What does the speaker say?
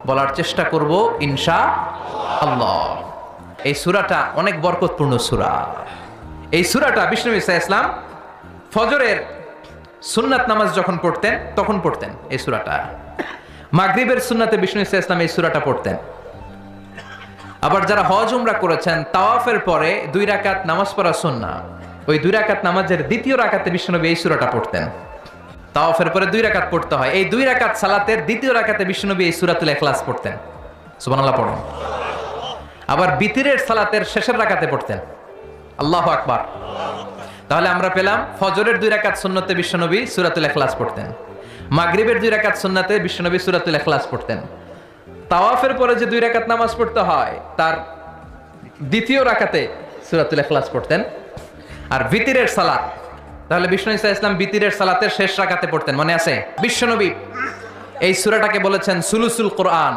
বলার চেষ্টা করব ইনশাআল্লাহ। এই সূরাটা অনেক বরকতপূর্ণ সূরা। এই সূরাটা বিষ্ণু ঈসা ইসলাম ফজরের সুন্নাত নামাজ যখন পড়তেন তখন পড়তেন এই সূরাটা। মাগরিবের সুন্নাতে বিষ্ণু ঈসা ইসলাম এই সূরাটা পড়তেন। আবার যারা হজ উমরা করেছেন তাওয়াফের পরে 2 রাকাত নামাজ পড়া সুন্নাহ, ওই 2 রাকাত নামাজের দ্বিতীয় রাকাতে বিষ্ণুনবী এই সূরাটা পড়তেন। তাওয়াফের পরে 2 রাকাত পড়তে হয়, এই 2 রাকাত সালাতের দ্বিতীয় রাকাতে বিষ্ণুনবী এই সূরাতুল ইখলাস পড়তেন। সুবহানাল্লাহ পড়ুন। আবার বিতিরের সালাতের শেষের রাকাতে পড়তেন। আল্লাহু আকবার। তাহলে আমরা পেলাম ফজরের 2 রাকাত সুন্নতে বিষ্ণুনবী সূরাতুল ইখলাস পড়তেন, মাগরিবের 2 রাকাত সুন্নাতে বিষ্ণুনবী সূরাতুল ইখলাস পড়তেন। তাওয়াফের পরে যে 2 রাকাত নামাজ পড়তে হয় তার দ্বিতীয় রাকাতে সূরাতুল ইখলাস পড়তেন। আর বিতিরের সালাত, তাহলে বিষ্ণু ঈসা ইসলাম বিতিরের সালাতের শেষ রাকাতে পড়তেন, মনে আছে? বিশ্বনবী এই সূরাটাকে বলেছেন সুলুসুল কোরআন।